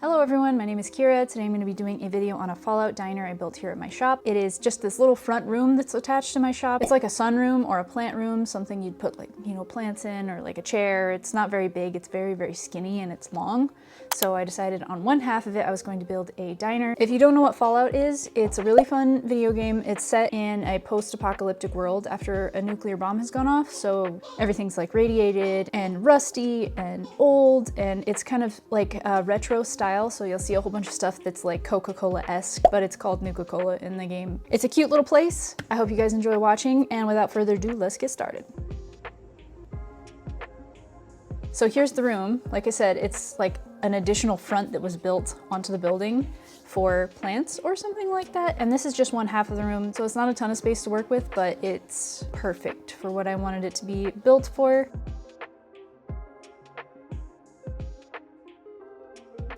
Hello everyone, my name is Kyra. Today I'm going to be doing a video on a Fallout diner I built here at my shop. It is just this little front room that's attached to my shop. It's like a sunroom or a plant room, something you'd put like, plants in, or like a chair. It's not very big, it's very, very skinny and it's long. So I decided on one half of it I was going to build a diner. If you don't know what Fallout is, it's a really fun video game. It's set in a post-apocalyptic world after a nuclear bomb has gone off. So everything's like radiated and rusty and old, and it's kind of like a retro style. So you'll see a whole bunch of stuff that's like Coca-Cola-esque, but it's called Nuka-Cola in the game. It's a cute little place. I hope you guys enjoy watching, and without further ado, let's get started. So here's the room. Like I said, it's like an additional front that was built onto the building for plants or something like that. And this is just one half of the room, so it's not a ton of space to work with, but it's perfect for what I wanted it to be built for.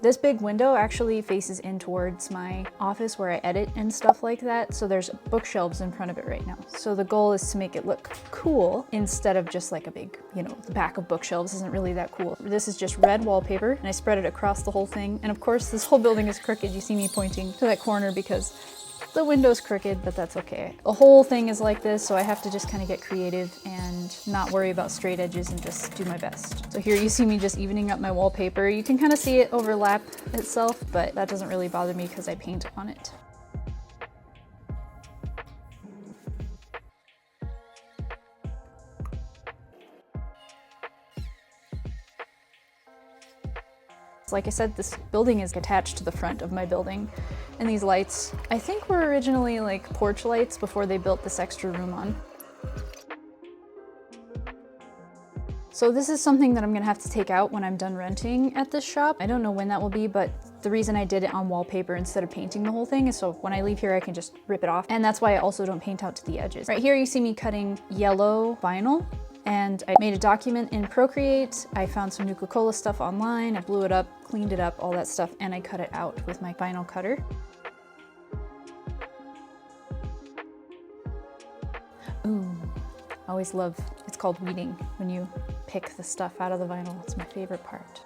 This big window actually faces in towards my office where I edit and stuff like that. So there's bookshelves in front of it right now. So the goal is to make it look cool instead of just like a big, the back of bookshelves isn't really that cool. This is just red wallpaper and I spread it across the whole thing. And of course this whole building is crooked. You see me pointing to that corner because the window's crooked, but that's okay. The whole thing is like this, so I have to just kind of get creative and not worry about straight edges and just do my best. So here you see me just evening up my wallpaper. You can kind of see it overlap itself, but that doesn't really bother me because I paint on it. Like I said, this building is attached to the front of my building, and these lights, I think, were originally like porch lights before they built this extra room on. So this is something that I'm gonna have to take out when I'm done renting at this shop. I don't know when that will be, but the reason I did it on wallpaper instead of painting the whole thing is so when I leave here I can just rip it off, and that's why I also don't paint out to the edges. Right here you see me cutting yellow vinyl. And I made a document in Procreate. I found some Nuka-Cola stuff online. I blew it up, cleaned it up, all that stuff, and I cut it out with my vinyl cutter. Ooh, I always love, it's called weeding, when you pick the stuff out of the vinyl. It's my favorite part.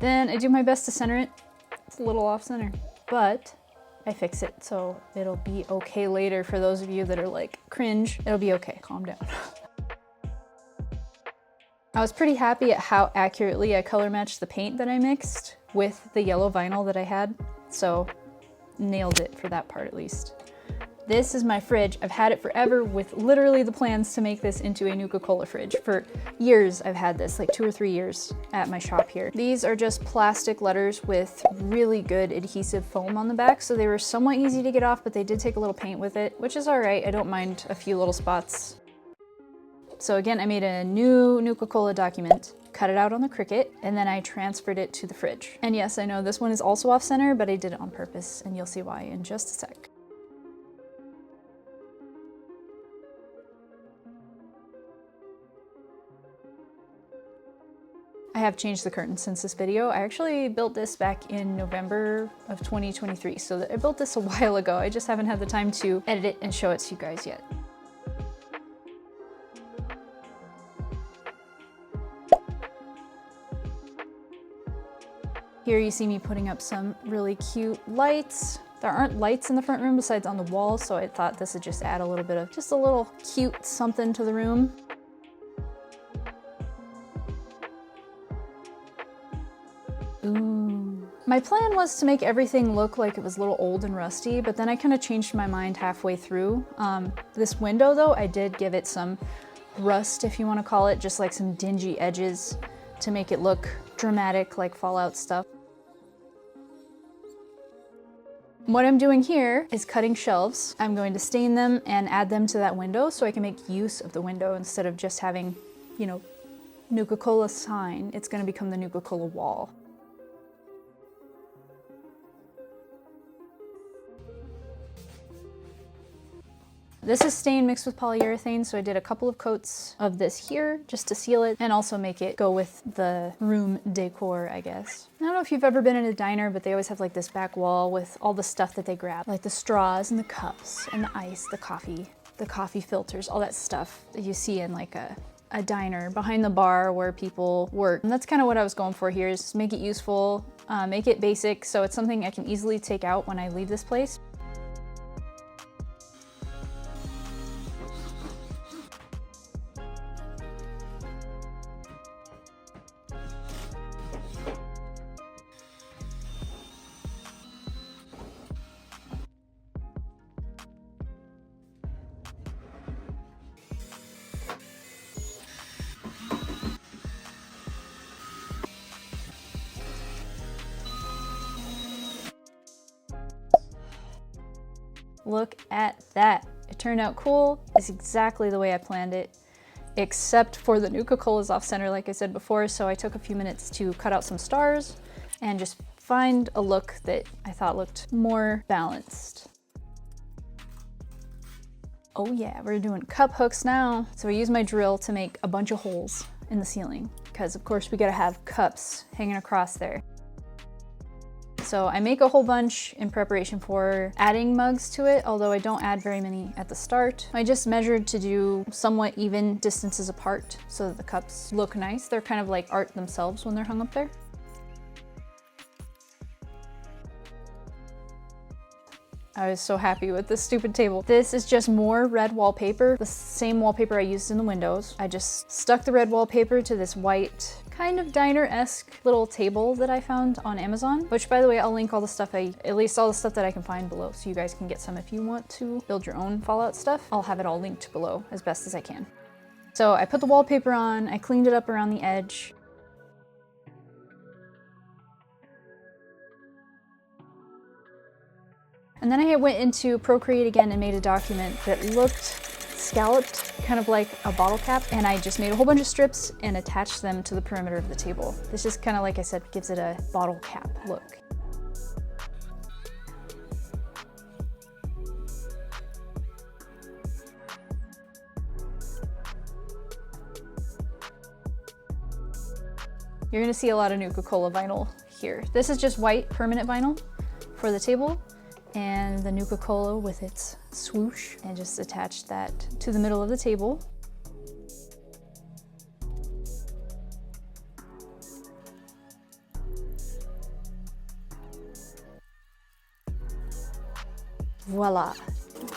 Then I do my best to center it. It's a little off center, but I fix it, so it'll be okay later. For those of you that are like, cringe, it'll be okay, calm down. I was pretty happy at how accurately I color matched the paint that I mixed with the yellow vinyl that I had, so nailed it for that part at least. This is my fridge. I've had it forever with literally the plans to make this into a Nuka-Cola fridge. For years I've had this, like 2 or 3 years at my shop here. These are just plastic letters with really good adhesive foam on the back, so they were somewhat easy to get off, but they did take a little paint with it, which is all right. I don't mind a few little spots. So again, I made a new Nuka-Cola document, cut it out on the Cricut, and then I transferred it to the fridge. And yes, I know this one is also off center, but I did it on purpose, and you'll see why in just a sec. I have changed the curtains since this video. I actually built this back in November of 2023, so I built this a while ago. I just haven't had the time to edit it and show it to you guys yet. Here you see me putting up some really cute lights. There aren't lights in the front room besides on the wall, so I thought this would just add a little bit of just a little cute something to the room. Ooh. My plan was to make everything look like it was a little old and rusty, but then I kind of changed my mind halfway through. This window though, I did give it some rust, if you want to call it, just like some dingy edges to make it look dramatic like Fallout stuff. What I'm doing here is cutting shelves. I'm going to stain them and add them to that window so I can make use of the window instead of just having, Nuka-Cola sign. It's going to become the Nuka-Cola wall. This is stain mixed with polyurethane, so I did a couple of coats of this here just to seal it and also make it go with the room decor, I guess. I don't know if you've ever been in a diner, but they always have like this back wall with all the stuff that they grab, like the straws and the cups and the ice, the coffee filters, all that stuff that you see in like a a diner behind the bar where people work. And that's kind of what I was going for here, is make it useful, make it basic, so it's something I can easily take out when I leave this place. Look at that. It turned out cool. It's exactly the way I planned it, except for the Nuka-Cola's off center, like I said before. So I took a few minutes to cut out some stars and just find a look that I thought looked more balanced. Oh yeah, we're doing cup hooks now. So I used my drill to make a bunch of holes in the ceiling, because of course we gotta have cups hanging across there. So I make a whole bunch in preparation for adding mugs to it, although I don't add very many at the start. I just measured to do somewhat even distances apart so that the cups look nice. They're kind of like art themselves when they're hung up there. I was so happy with this stupid table. This is just more red wallpaper, the same wallpaper I used in the windows. I just stuck the red wallpaper to this white, kind of diner-esque little table that I found on Amazon, which, by the way, I'll link all the stuff at least all the stuff that I can find below, so you guys can get some if you want to build your own Fallout stuff. I'll have it all linked below as best as I can. So I put the wallpaper on, I cleaned it up around the edge. And then I went into Procreate again and made a document that looked scalloped, kind of like a bottle cap, and I just made a whole bunch of strips and attached them to the perimeter of the table. This just kind of, like I said, gives it a bottle cap look. You're gonna see a lot of Nuka-Cola vinyl here. This is just white permanent vinyl for the table, and the Nuka-Cola with its swoosh, and just attached that to the middle of the table. Voila,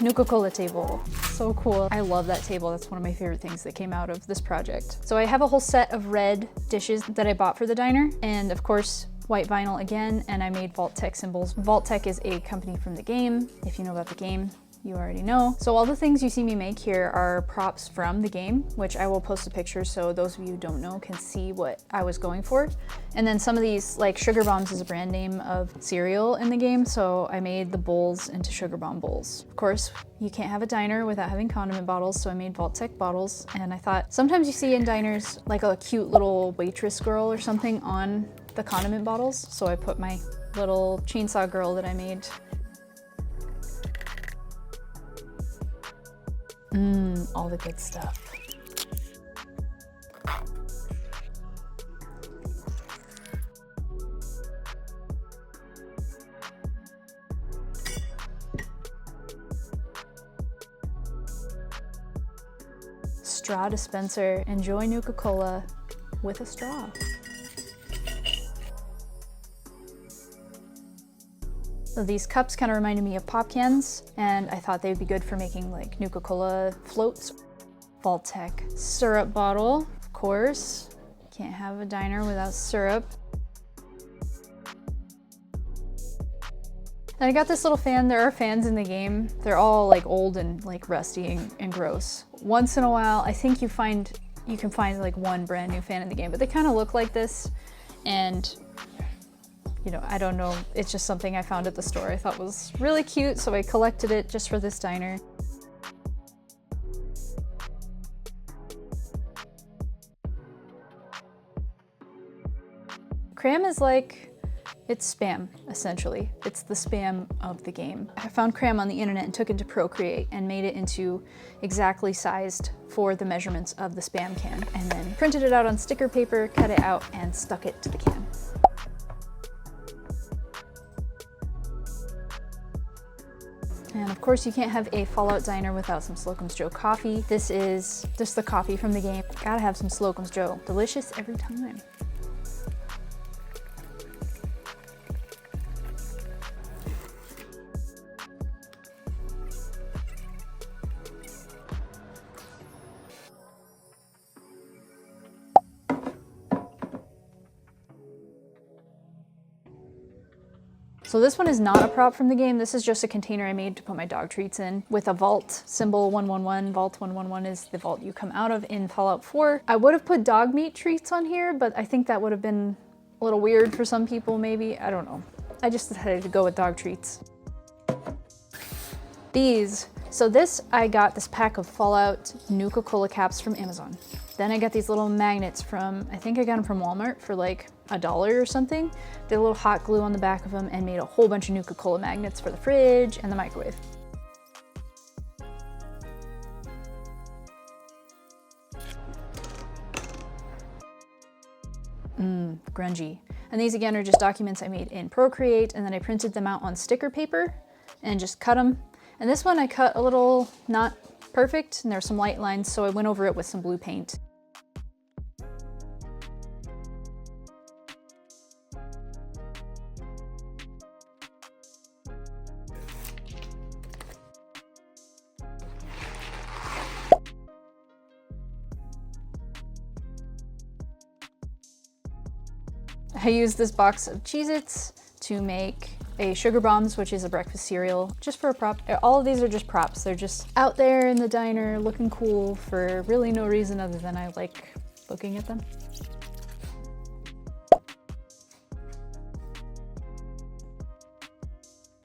Nuka-Cola table. So cool. I love that table. That's one of my favorite things that came out of this project. So I have a whole set of red dishes that I bought for the diner, and of course, white vinyl again, and I made Vault-Tec symbols. Vault-Tec is a company from the game. If you know about the game, you already know. So all the things you see me make here are props from the game, which I will post a picture so those of you who don't know can see what I was going for. And then some of these, like Sugar Bombs is a brand name of cereal in the game, so I made the bowls into Sugar Bomb bowls. Of course, you can't have a diner without having condiment bottles, so I made Vault-Tec bottles. And I thought, sometimes you see in diners like a cute little waitress girl or something on the condiment bottles, so I put my little chainsaw girl that I made. All the good stuff. Straw dispenser. Enjoy Nuka-Cola with a straw. So these cups kind of reminded me of pop cans, and I thought they'd be good for making like Nuka-Cola floats. Vault-Tec syrup bottle, of course. Can't have a diner without syrup. And I got this little fan. There are fans in the game. They're all like old and like rusty and gross. Once in a while, I think you can find like one brand new fan in the game, but they kind of look like this, and you know, I don't know, it's just something I found at the store I thought was really cute, so I collected it just for this diner. Cram is like, it's spam, essentially. It's the spam of the game. I found cram on the internet and took it to Procreate and made it into exactly sized for the measurements of the spam can, and then printed it out on sticker paper, cut it out, and stuck it to the can. And of course you can't have a Fallout diner without some Slocum's Joe coffee. This is just the coffee from the game. Gotta have some Slocum's Joe. Delicious every time. So this one is not a prop from the game. This is just a container I made to put my dog treats in with a vault symbol 111. Vault 111 is the vault you come out of in Fallout 4. I would have put dog meat treats on here, but I think that would have been a little weird for some people maybe. I don't know. I just decided to go with dog treats. I got this pack of Fallout Nuka-Cola caps from Amazon. Then I got these little magnets from, I think I got them from Walmart for like $1 or something. Did a little hot glue on the back of them and made a whole bunch of Nuka-Cola magnets for the fridge and the microwave. Grungy. And these again are just documents I made in Procreate, and then I printed them out on sticker paper and just cut them. And this one I cut a little not perfect, and there were some light lines, so I went over it with some blue paint. I used this box of Cheez-Its to make a Sugar Bombs, which is a breakfast cereal, just for a prop. All of these are just props. They're just out there in the diner looking cool for really no reason other than I like looking at them.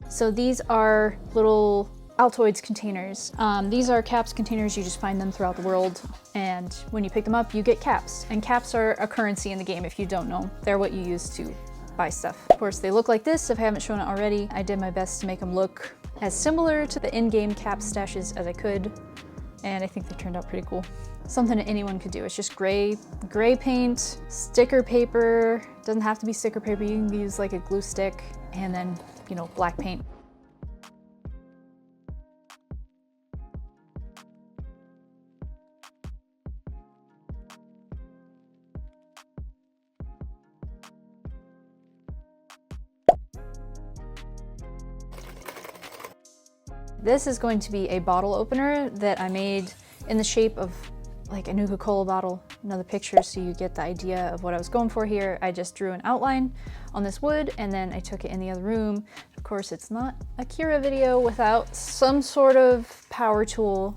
So these are little Altoids containers. These are caps containers. You just find them throughout the world, and when you pick them up you get caps, and caps are a currency in the game if you don't know. They're what you use to buy stuff. Of course they look like this if I haven't shown it already. I did my best to make them look as similar to the in-game cap stashes as I could, and I think they turned out pretty cool. Something that anyone could do. It's just gray paint, sticker paper. Doesn't have to be sticker paper, you can use like a glue stick, and then, you know, black paint. This is going to be a bottle opener that I made in the shape of like a Nuka-Cola bottle. Another picture so you get the idea of what I was going for here. I just drew an outline on this wood and then I took it in the other room. Of course, it's not a Kyra video without some sort of power tool.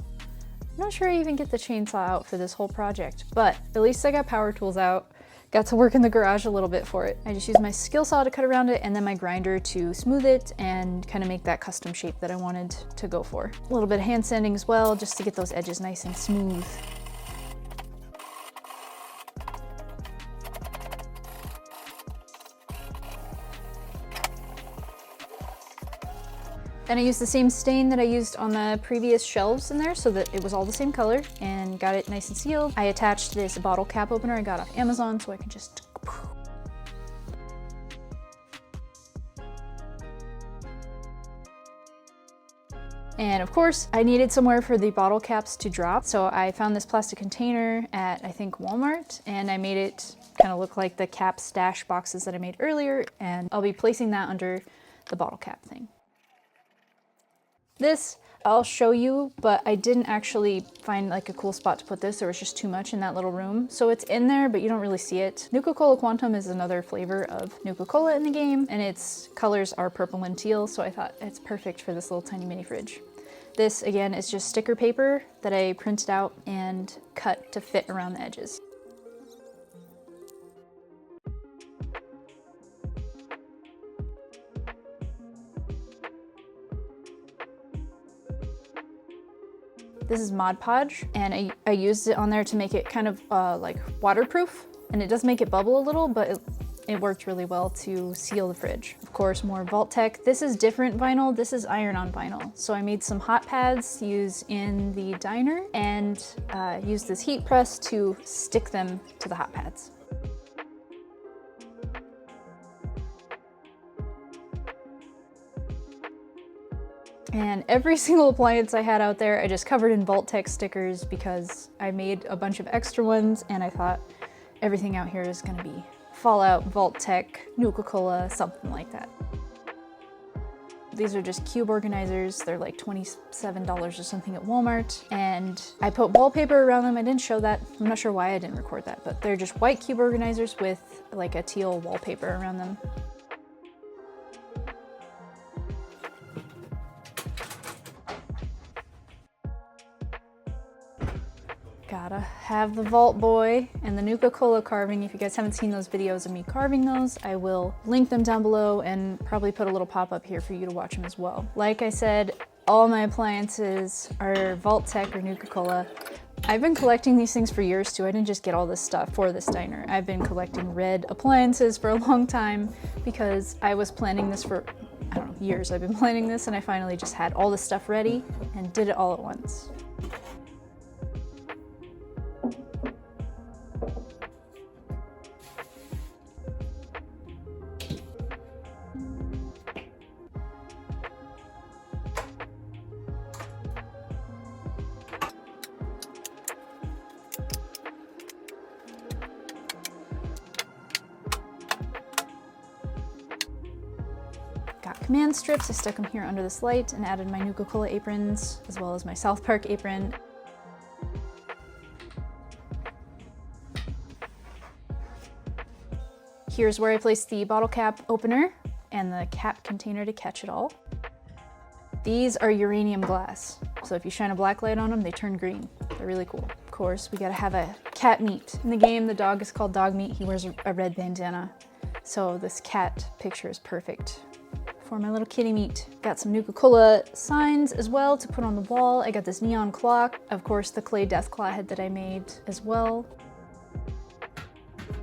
I'm not sure I even get the chainsaw out for this whole project, but at least I got power tools out. Got to work in the garage a little bit for it. I just used my skill saw to cut around it and then my grinder to smooth it and kind of make that custom shape that I wanted to go for. A little bit of hand sanding as well, just to get those edges nice and smooth. Then I used the same stain that I used on the previous shelves in there so that it was all the same color, and got it nice and sealed. I attached this bottle cap opener I got off Amazon so I can just... And of course, I needed somewhere for the bottle caps to drop, so I found this plastic container at, I think, Walmart, and I made it kind of look like the cap stash boxes that I made earlier, and I'll be placing that under the bottle cap thing. This I'll show you, but I didn't actually find like a cool spot to put this. There was just too much in that little room. So it's in there, but you don't really see it. Nuka-Cola Quantum is another flavor of Nuka-Cola in the game, and its colors are purple and teal, so I thought it's perfect for this little tiny mini fridge. This, again, is just sticker paper that I printed out and cut to fit around the edges. This is Mod Podge, and I used it on there to make it kind of like waterproof, and it does make it bubble a little, but it worked really well to seal the fridge. Of course, more Vault Tech. This is different vinyl. This is iron-on vinyl. So I made some hot pads to use in the diner and used this heat press to stick them to the hot pads. And every single appliance I had out there, I just covered in Vault-Tec stickers because I made a bunch of extra ones and I thought everything out here is gonna be Fallout, Vault-Tec, Nuka-Cola, something like that. These are just cube organizers. They're like $27 or something at Walmart. And I put wallpaper around them. I didn't show that. I'm not sure why I didn't record that, but they're just white cube organizers with like a teal wallpaper around them. Gotta have the Vault Boy and the Nuka-Cola carving. If you guys haven't seen those videos of me carving those, I will link them down below and probably put a little pop-up here for you to watch them as well. Like I said, all my appliances are Vault-Tec or Nuka-Cola. I've been collecting these things for years too. I didn't just get all this stuff for this diner. I've been collecting red appliances for a long time because I was planning this for, I don't know, years. I've been planning this and I finally just had all this stuff ready and did it all at once. Got command strips. I stuck them here under this light and added my Nuka-Cola aprons as well as my South Park apron. Here's where I placed the bottle cap opener and the cap container to catch it all. These are uranium glass, so if you shine a black light on them, they turn green. They're really cool. Of course, we gotta have a cat meat. In the game, the dog is called Dog Meat. He wears a red bandana, so this cat picture is perfect for my little kitty meat. Got some Nuka-Cola signs as well to put on the wall. I got this neon clock. Of course, the clay death claw head that I made as well.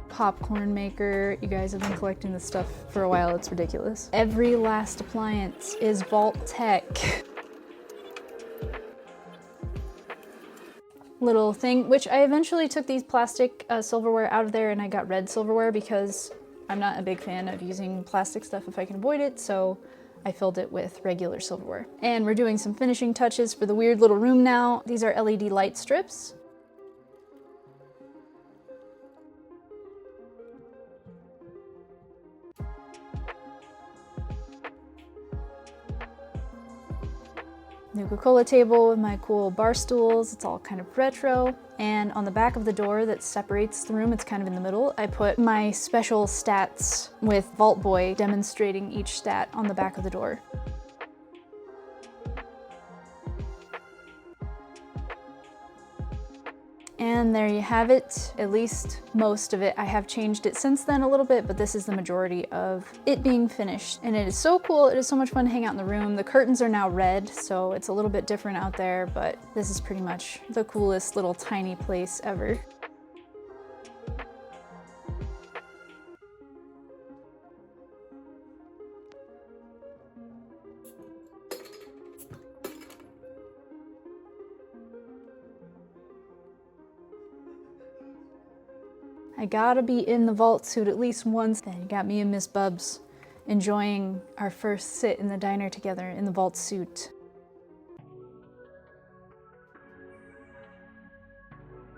Popcorn maker. You guys have been collecting this stuff for a while. It's ridiculous. Every last appliance is Vault-Tec. Little thing, which I eventually took these plastic silverware out of there and I got red silverware because I'm not a big fan of using plastic stuff if I can avoid it, so I filled it with regular silverware. And we're doing some finishing touches for the weird little room now. These are LED light strips. Nuka-Cola table with my cool bar stools. It's all kind of retro. And on the back of the door that separates the room, it's kind of in the middle, I put my special stats with Vault Boy demonstrating each stat on the back of the door. And there you have it, at least most of it. I have changed it since then a little bit, but this is the majority of it being finished. And it is so cool, it is so much fun to hang out in the room. The curtains are now red, so it's a little bit different out there, but this is pretty much the coolest little tiny place ever. I gotta be in the vault suit at least once. Then you got me and Miss Bubs enjoying our first sit in the diner together in the vault suit.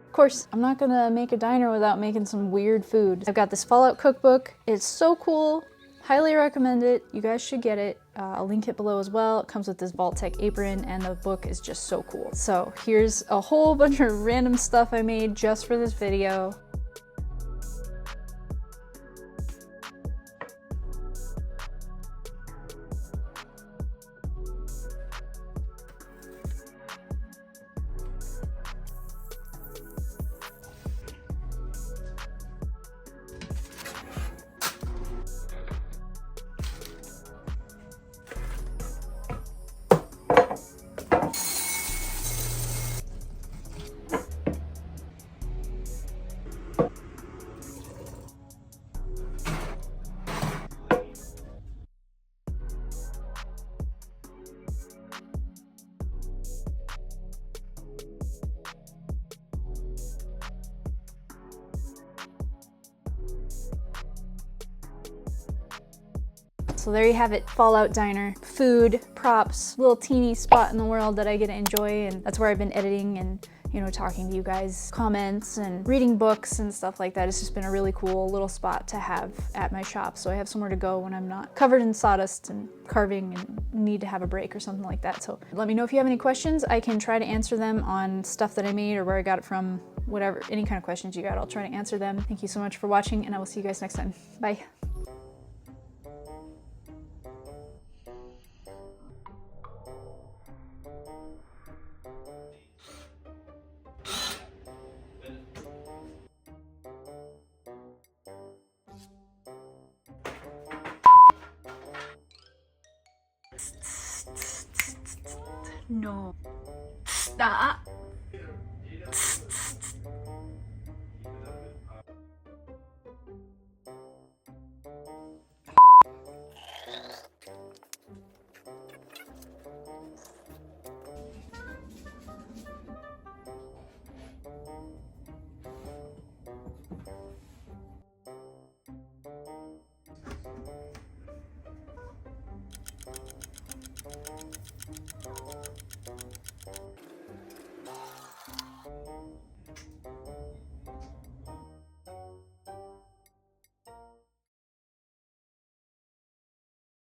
Of course, I'm not gonna make a diner without making some weird food. I've got this Fallout cookbook. It's so cool. Highly recommend it. You guys should get it. I'll link it below as well. It comes with this Vault-Tec apron and the book is just so cool. So here's a whole bunch of random stuff I made just for this video. So there you have it, Fallout Diner. Food, props, little teeny spot in the world that I get to enjoy, and that's where I've been editing and, you know, talking to you guys, comments and reading books and stuff like that. It's just been a really cool little spot to have at my shop, so I have somewhere to go when I'm not covered in sawdust and carving and need to have a break or something like that. So let me know if you have any questions. I can try to answer them on stuff that I made or where I got it from, whatever, any kind of questions you got, I'll try to answer them. Thank you so much for watching, and I will see you guys next time. Bye. No. Stop.